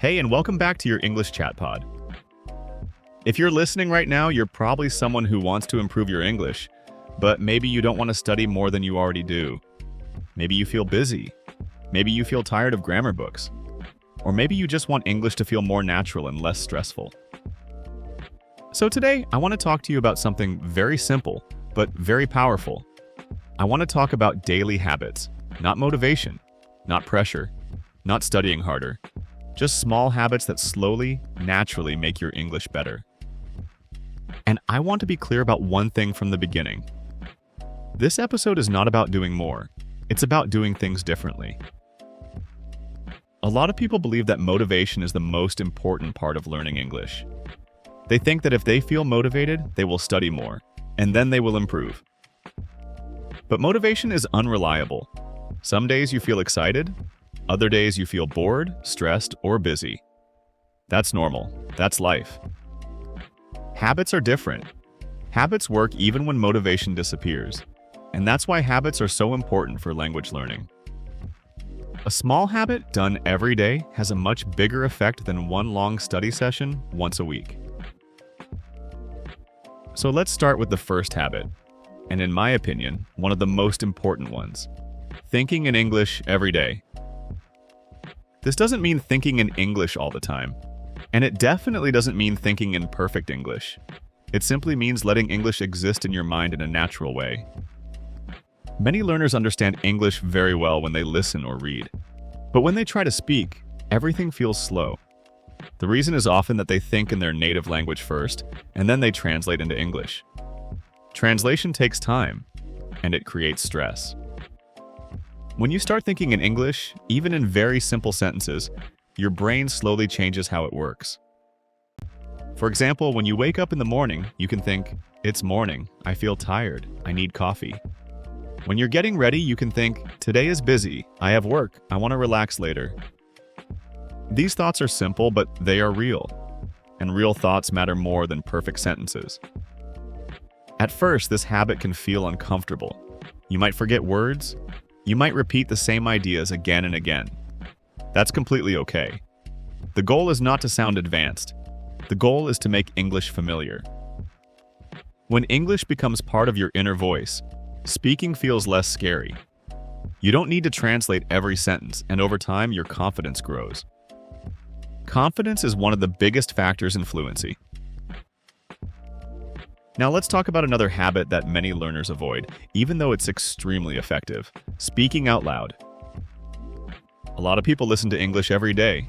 Hey, and welcome back to your English Chat Pod. If you're listening right now, you're probably someone who wants to improve your English, but maybe you don't want to study more than you already do. Maybe you feel busy. Maybe you feel tired of grammar books. Or maybe you just want English to feel more natural and less stressful. So today, I want to talk to you about something very simple, but very powerful. I want to talk about daily habits, not motivation, not pressure, not studying harder. Just small habits that slowly, naturally make your English better. And I want to be clear about one thing from the beginning. This episode is not about doing more. It's about doing things differently. A lot of people believe that motivation is the most important part of learning English. They think that if they feel motivated, they will study more, and then they will improve. But motivation is unreliable. Some days you feel excited. Other days you feel bored, stressed, or busy. That's normal. That's life. Habits are different. Habits work even when motivation disappears. And that's why habits are so important for language learning. A small habit done every day has a much bigger effect than one long study session once a week. So let's start with the first habit, and in my opinion, one of the most important ones. Thinking in English every day. This doesn't mean thinking in English all the time, and it definitely doesn't mean thinking in perfect English. It simply means letting English exist in your mind in a natural way. Many learners understand English very well when they listen or read, but when they try to speak, everything feels slow. The reason is often that they think in their native language first, and then they translate into English. Translation takes time, and it creates stress. When you start thinking in English, even in very simple sentences, your brain slowly changes how it works. For example, when you wake up in the morning, you can think, "It's morning, I feel tired, I need coffee." When you're getting ready, you can think, "Today is busy, I have work, I want to relax later." These thoughts are simple, but they are real. And real thoughts matter more than perfect sentences. At first, this habit can feel uncomfortable. You might forget words. You might repeat the same ideas again and again. That's completely okay. The goal is not to sound advanced. The goal is to make English familiar. When English becomes part of your inner voice, speaking feels less scary. You don't need to translate every sentence, and over time, your confidence grows. Confidence is one of the biggest factors in fluency. Now let's talk about another habit that many learners avoid, even though it's extremely effective: speaking out loud. A lot of people listen to English every day.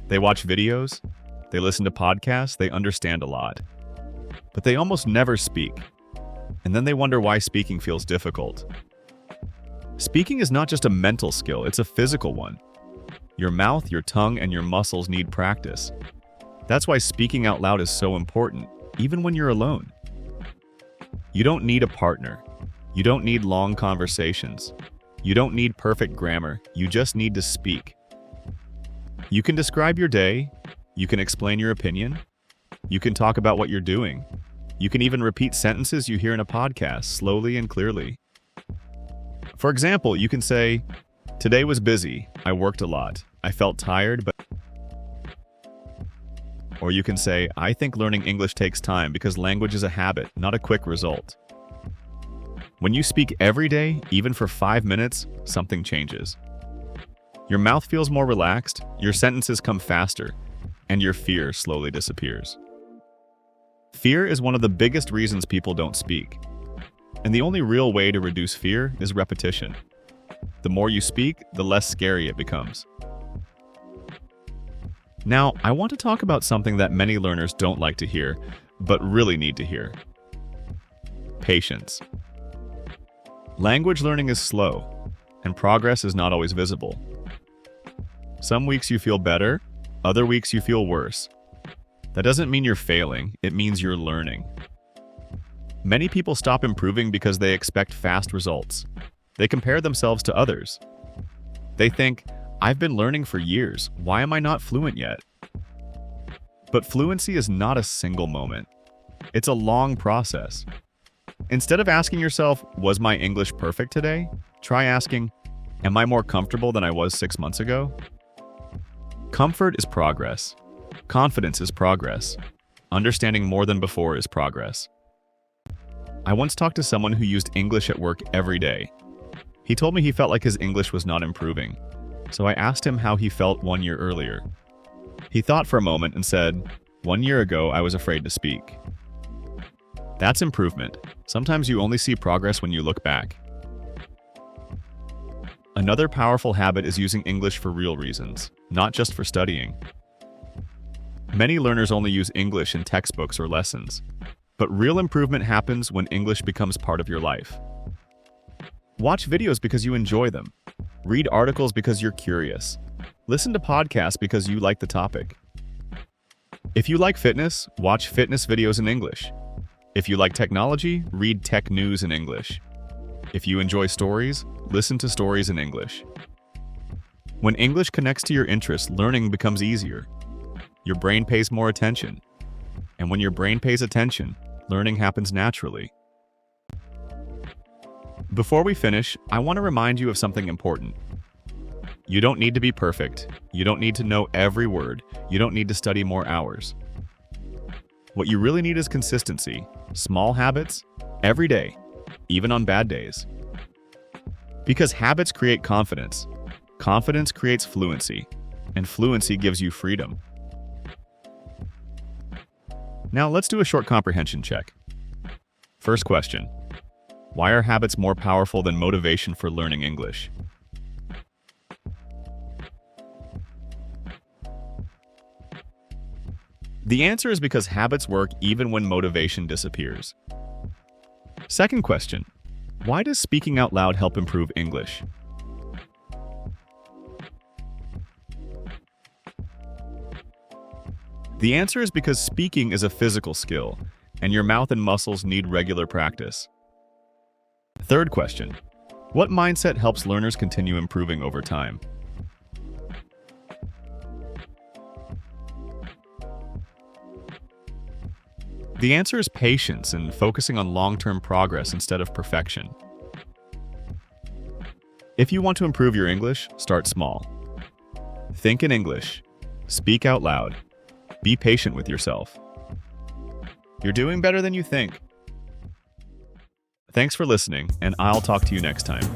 They watch videos, they listen to podcasts, they understand a lot. But they almost never speak. And then they wonder why speaking feels difficult. Speaking is not just a mental skill, it's a physical one. Your mouth, your tongue, and your muscles need practice. That's why speaking out loud is so important, even when you're alone. You don't need a partner. You don't need long conversations. You don't need perfect grammar. You just need to speak. You can describe your day. You can explain your opinion. You can talk about what you're doing. You can even repeat sentences you hear in a podcast slowly and clearly. For example, you can say, "Today was busy. I worked a lot. I felt tired, but..." Or you can say, "I think learning English takes time because language is a habit, not a quick result." When you speak every day, even for 5 minutes, something changes. Your mouth feels more relaxed, your sentences come faster, and your fear slowly disappears. Fear is one of the biggest reasons people don't speak. And the only real way to reduce fear is repetition. The more you speak, the less scary it becomes. Now, I want to talk about something that many learners don't like to hear, but really need to hear. Patience. Language learning is slow, and progress is not always visible. Some weeks you feel better, other weeks you feel worse. That doesn't mean you're failing, it means you're learning. Many people stop improving because they expect fast results. They compare themselves to others. They think, "I've been learning for years, why am I not fluent yet?" But fluency is not a single moment. It's a long process. Instead of asking yourself, "Was my English perfect today?" try asking, "Am I more comfortable than I was 6 months ago?" Comfort is progress. Confidence is progress. Understanding more than before is progress. I once talked to someone who used English at work every day. He told me he felt like his English was not improving, so I asked him how he felt 1 year earlier. He thought for a moment and said, "1 year ago, I was afraid to speak." That's improvement. Sometimes you only see progress when you look back. Another powerful habit is using English for real reasons, not just for studying. Many learners only use English in textbooks or lessons, but real improvement happens when English becomes part of your life. Watch videos because you enjoy them. Read articles because you're curious. Listen to podcasts because you like the topic. If you like fitness, watch fitness videos in English. If you like technology, read tech news in English. If you enjoy stories, listen to stories in English. When English connects to your interests, learning becomes easier. Your brain pays more attention. And when your brain pays attention, learning happens naturally. Before we finish, I want to remind you of something important. You don't need to be perfect. You don't need to know every word. You don't need to study more hours. What you really need is consistency, small habits, every day, even on bad days. Because habits create confidence. Confidence creates fluency, and fluency gives you freedom. Now let's do a short comprehension check. First question. Why are habits more powerful than motivation for learning English? The answer is because habits work even when motivation disappears. Second question. Why does speaking out loud help improve English? The answer is because speaking is a physical skill, and your mouth and muscles need regular practice. Third question. What mindset helps learners continue improving over time? The answer is patience and focusing on long-term progress instead of perfection. If you want to improve your English, start small. Think in English. Speak out loud. Be patient with yourself. You're doing better than you think. Thanks for listening, and I'll talk to you next time.